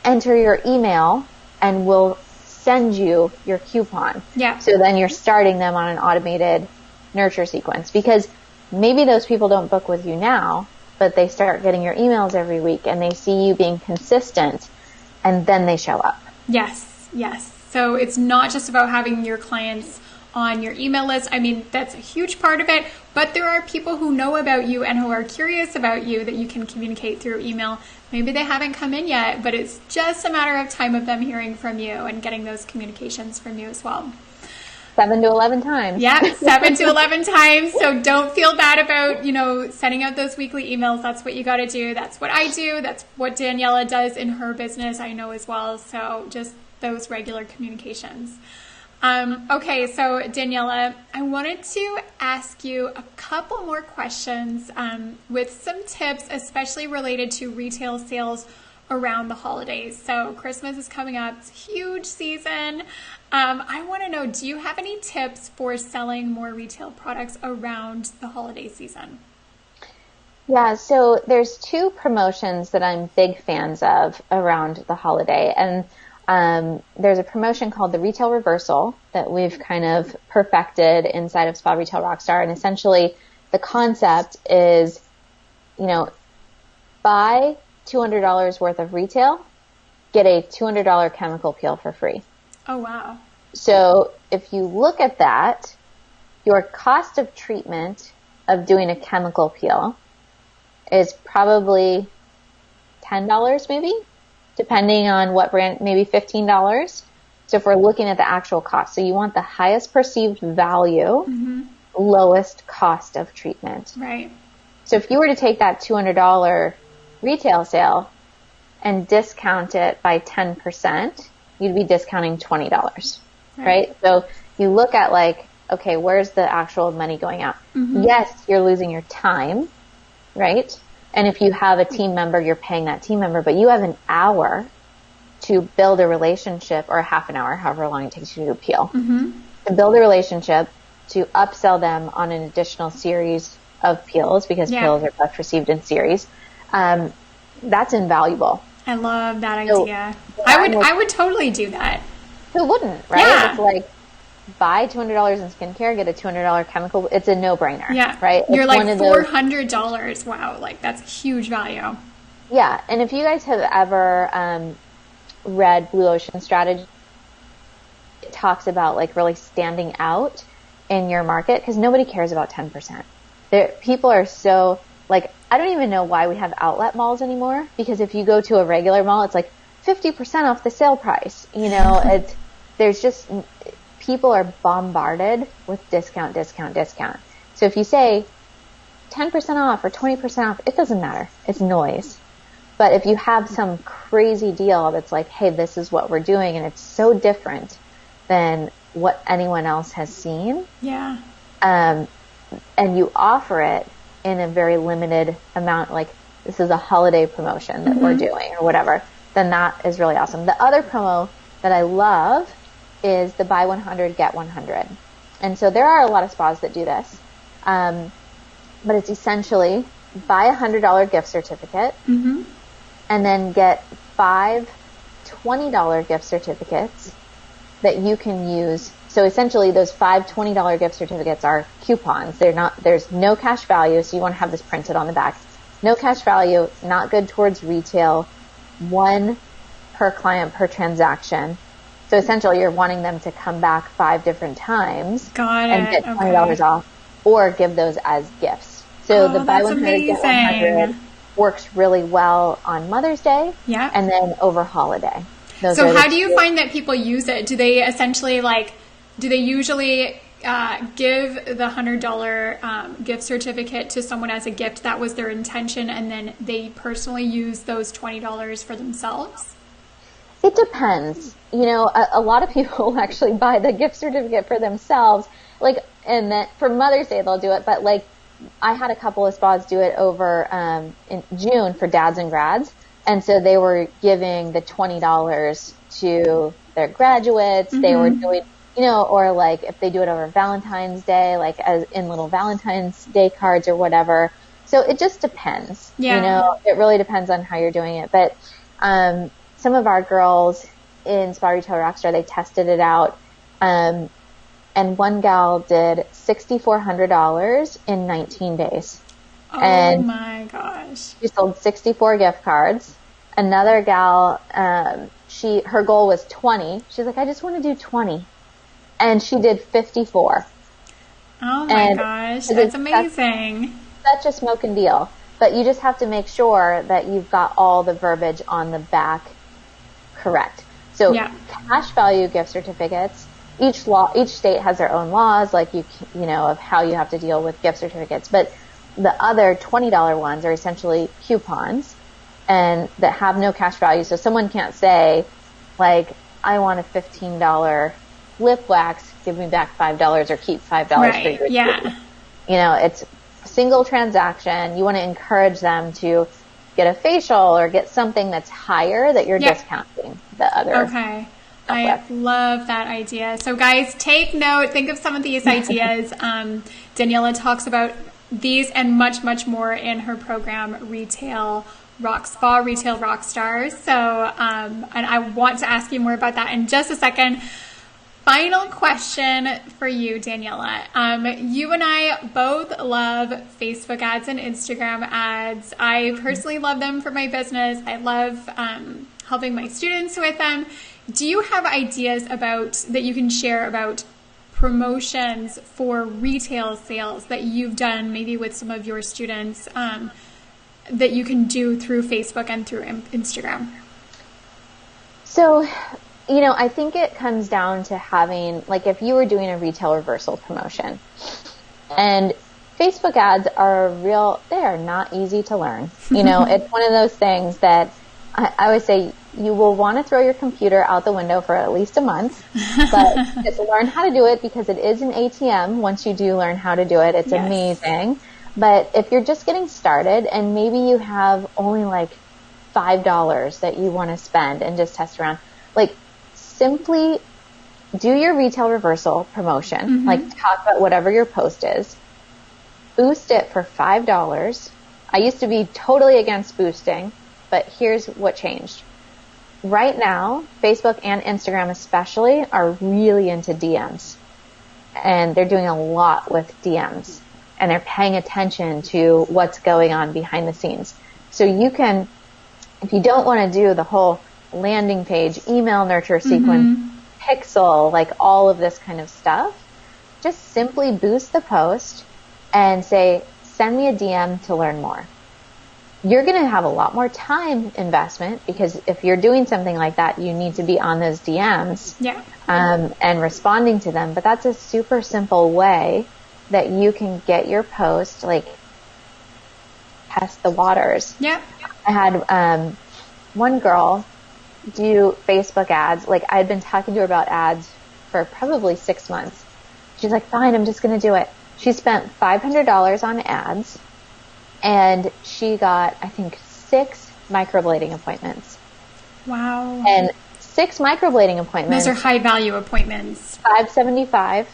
enter your email and we'll send you your coupon. Yeah. So then you're starting them on an automated nurture sequence, because maybe those people don't book with you now, but they start getting your emails every week and they see you being consistent and then they show up. Yes. So it's not just about having your clients on your email list. I mean, that's a huge part of it, but there are people who know about you and who are curious about you that you can communicate through email. Maybe they haven't come in yet, but it's just a matter of time of them hearing from you and getting those communications from you as well. 7 to 11 times. Yeah, 7 to 11 times. So don't feel bad about, sending out those weekly emails. That's what you got to do. That's what I do. That's what Daniela does in her business, I know as well. So just those regular communications. Okay, so Daniela, I wanted to ask you a couple more questions with some tips, especially related to retail sales around the holidays. So Christmas is coming up. It's a huge season. I want to know, do you have any tips for selling more retail products around the holiday season? Yeah, so there's 2 promotions that I'm big fans of around the holiday. And there's a promotion called the Retail Reversal that we've kind of perfected inside of Spa Retail Rockstar. And essentially the concept is, buy $200 worth of retail, get a $200 chemical peel for free. Oh, wow. So if you look at that, your cost of treatment of doing a chemical peel is probably $10 maybe, depending on what brand, maybe $15. So if we're looking at the actual cost, so you want the highest perceived value, lowest cost of treatment. Right. So if you were to take that $200 retail sale and discount it by 10%, you'd be discounting $20, right? So you look at okay, where's the actual money going out? Yes, you're losing your time, right? And if you have a team member, you're paying that team member, but you have an hour to build a relationship, or a half an hour, however long it takes you to peel, to build a relationship, to upsell them on an additional series of peels, because peels are best received in series. That's invaluable. I love that idea. I would totally do that. Who wouldn't, right? Yeah. It's like, buy $200 in skincare, get a $200 chemical. It's a no-brainer. Yeah. Right? You're like $400. Wow. That's huge value. Yeah. And if you guys have ever read Blue Ocean Strategy, it talks about really standing out in your market, because nobody cares about 10%. People are so I don't even know why we have outlet malls anymore, because if you go to a regular mall, it's 50% off the sale price. There's just, people are bombarded with discount. So if you say 10% off or 20% off, it doesn't matter. It's noise. But if you have some crazy deal that's hey, this is what we're doing, and it's so different than what anyone else has seen. Yeah. And you offer it in a very limited amount, this is a holiday promotion that we're doing or whatever, then that is really awesome. The other promo that I love is the buy 100, get 100. And so there are a lot of spas that do this. But it's essentially buy a $100 gift certificate and then get 5 $20 gift certificates that you can use. So essentially those 5 $20 gift certificates are coupons. There's no cash value. So you want to have this printed on the back. No cash value, not good towards retail, 1 per client per transaction. So essentially you're wanting them to come back 5 different times and get $20 off, or give those as gifts. So the buy 100, get 100 works really well on Mother's Day and then over holiday. So how do you find that people use it? Do they essentially do they usually give the $100 gift certificate to someone as a gift? That was their intention, and then they personally use those $20 for themselves? It depends. A lot of people actually buy the gift certificate for themselves, and then for Mother's Day they'll do it. But I had a couple of spas do it over in June for dads and grads, And so they were giving the $20 to their graduates. They were doing, or like if they do it over Valentine's Day, like as in little Valentine's Day cards or whatever. So it just depends. It really depends on how you're doing it. But some of our girls in Spa Retail Rockstar, they tested it out. And one gal did $6,400 in 19 days. Oh my gosh. She sold 64 gift cards. Another gal, her goal was 20. She's like, I just want to do 20. And she did 54. Oh my gosh. That's amazing. Such a smoking deal. But you just have to make sure that you've got all the verbiage on the back correct. So cash value gift certificates, each state has their own laws, like of how you have to deal with gift certificates. But the other $20 ones are essentially coupons and that have no cash value. So someone can't say like, I want a $15 lip wax, give me back $5 or keep $5 for your yeah. It's a single transaction. You want to encourage them to get a facial or get something that's higher that you're discounting the other. Okay. I love that idea. So guys, take note. Think of some of these ideas. Daniela talks about these and much, much more in her program, Retail Rockstars. So, and I want to ask you more about that in just a second. Final question for you, Daniela. You and I both love Facebook ads and Instagram ads. I personally love them for my business. I love helping my students with them. Do you have ideas that you can share about promotions for retail sales that you've done maybe with some of your students that you can do through Facebook and through Instagram? So, I think it comes down to having, like, if you were doing a retail reversal promotion, and Facebook ads they are not easy to learn. It's one of those things that I would say you will want to throw your computer out the window for at least a month, but just learn how to do it because it is an ATM. Once you do learn how to do it, it's amazing. But if you're just getting started and maybe you have only like $5 that you want to spend and just test around, like simply do your retail reversal promotion, like talk about whatever your post is, boost it for $5. I used to be totally against boosting, but here's what changed. Right now, Facebook and Instagram especially are really into DMs. And they're doing a lot with DMs. And they're paying attention to what's going on behind the scenes. So you can, if you don't want to do the whole landing page, email nurture sequence, pixel, like all of this kind of stuff, just simply boost the post and say, send me a DM to learn more. You're going to have a lot more time investment because if you're doing something like that, you need to be on those DMs and responding to them. But that's a super simple way that you can get your post, like, test the waters. Yeah. I had one girl do Facebook ads. Like, I had been talking to her about ads for probably 6 months. She's like, fine, I'm just going to do it. She spent $500 on ads. And she got, I think, 6 microblading appointments. Wow. And 6 microblading appointments. Those are high value appointments. $575.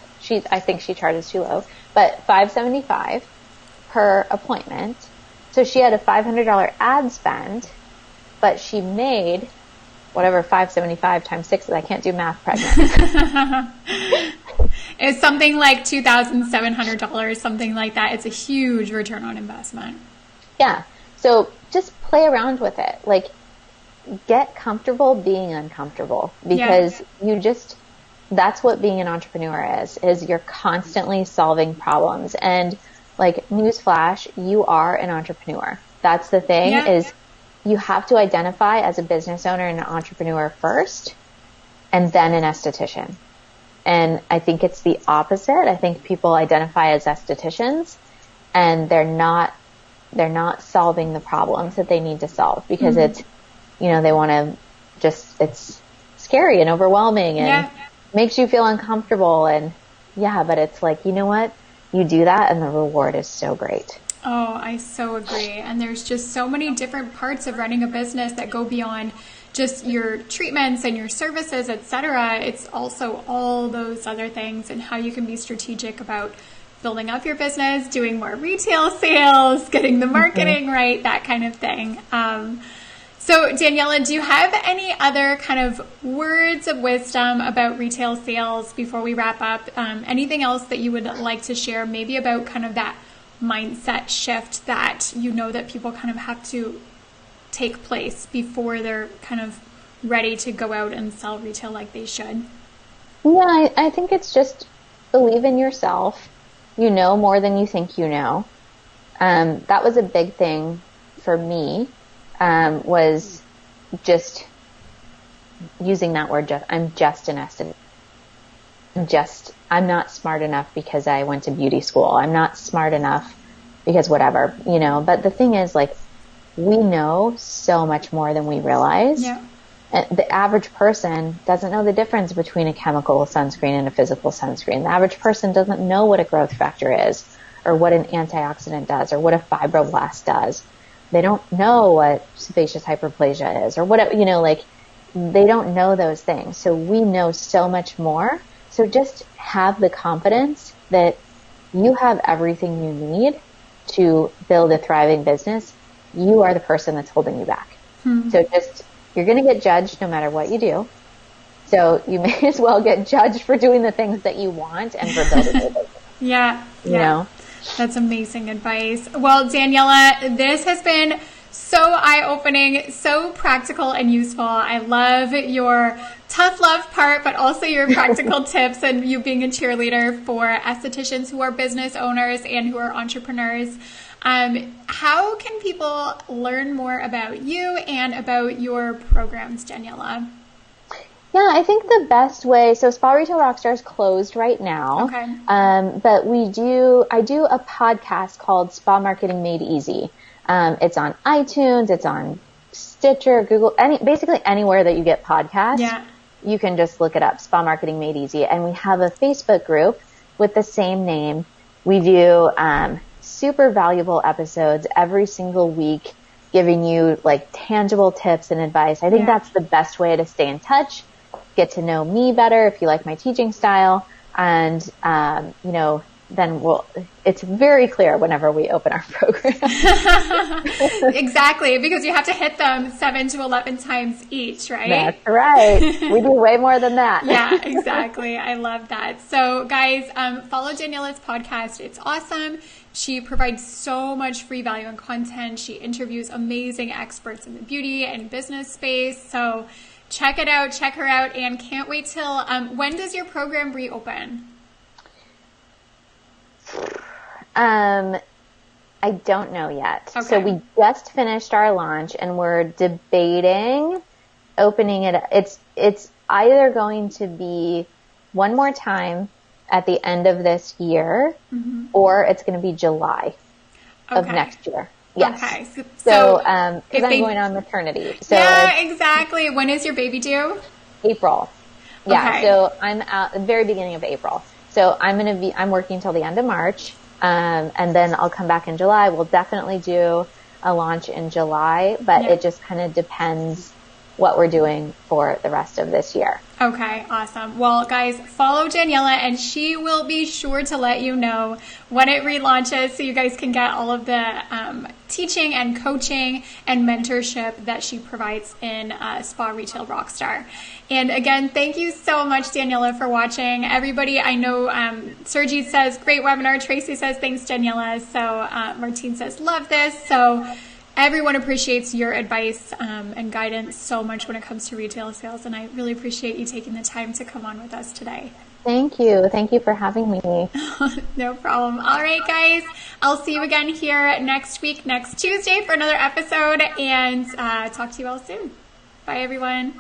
I think she charges too low, but $575 per appointment. So she had a $500 ad spend, but she made whatever $575 times 6 is. I can't do math pregnant. It's something like $2,700, something like that. It's a huge return on investment. Yeah. So just play around with it. Like, get comfortable being uncomfortable because that's what being an entrepreneur is you're constantly solving problems. And like, newsflash, you are an entrepreneur. That's the thing is you have to identify as a business owner and an entrepreneur first and then an esthetician. And I think it's the opposite. I think people identify as estheticians and they're not solving the problems that they need to solve because it's, they want to it's scary and overwhelming and makes you feel uncomfortable. And but it's like, you know what? You do that and the reward is so great. Oh, I so agree. And there's just so many different parts of running a business that go beyond just your treatments and your services, etc. It's also all those other things and how you can be strategic about building up your business, doing more retail sales, getting the marketing right, that kind of thing. So Daniela, do you have any other kind of words of wisdom about retail sales before we wrap up? Anything else that you would like to share, maybe about kind of that mindset shift that you know that people kind of have to take place before they're kind of ready to go out and sell retail like they should? Yeah, I think it's just believe in yourself. You know more than you think you know. That was a big thing for me, was just using that word, I'm just an estimate. I'm not smart enough because I went to beauty school. I'm not smart enough because whatever, but the thing is, like, we know so much more than we realize. Yeah. The average person doesn't know the difference between a chemical sunscreen and a physical sunscreen. The average person doesn't know what a growth factor is, or what an antioxidant does, or what a fibroblast does. They don't know what sebaceous hyperplasia is, or what, they don't know those things. So we know so much more. So just have the confidence that you have everything you need to build a thriving business. You are the person that's holding you back. So you're going to get judged no matter what you do. So you may as well get judged for doing the things that you want and for building your business. Yeah. You know? That's amazing advice. Well, Daniela, this has been so eye-opening, so practical and useful. I love your tough love part, but also your practical tips and you being a cheerleader for estheticians who are business owners and who are entrepreneurs. How can people learn more about you and about your programs, Daniela? Yeah, I think the best way, so Spa Retail Rockstars closed right now. Okay. But I do a podcast called Spa Marketing Made Easy. It's on iTunes, it's on Stitcher, Google, basically anywhere that you get podcasts. Yeah. You can just look it up, Spa Marketing Made Easy. And we have a Facebook group with the same name. We do, super valuable episodes every single week, giving you like tangible tips and advice. I think that's the best way to stay in touch, get to know me better if you like my teaching style. And, then it's very clear whenever we open our program. Exactly, because you have to hit them 7 to 11 times each, right? That's right. We do way more than that. Yeah, exactly. I love that. So guys, follow Daniela's podcast. It's awesome. She provides so much free value and content. She interviews amazing experts in the beauty and business space. So check it out, check her out, and can't wait till, when does your program reopen? I don't know yet. Okay. So we just finished our launch and we're debating opening it. It's either going to be one more time at the end of this year, or it's going to be July of next year. Yes. Okay. So, because I'm going on maternity. So yeah, exactly. When is your baby due? April. Yeah. Okay. So I'm at the very beginning of April. So I'm working till the end of March. And then I'll come back in July. We'll definitely do a launch in July, but it just kind of depends what we're doing for the rest of this year. Okay, awesome. Well, guys, follow Daniela and she will be sure to let you know when it relaunches so you guys can get all of the teaching and coaching and mentorship that she provides in Spa Retail Rockstar. And again, thank you so much, Daniela, for watching. Everybody, I know Sergi says, great webinar. Tracy says, thanks, Daniela. So Martine says, love this. So everyone appreciates your advice and guidance so much when it comes to retail sales, and I really appreciate you taking the time to come on with us today. Thank you. Thank you for having me. No problem. All right, guys. I'll see you again here next week, next Tuesday for another episode, and talk to you all soon. Bye, everyone.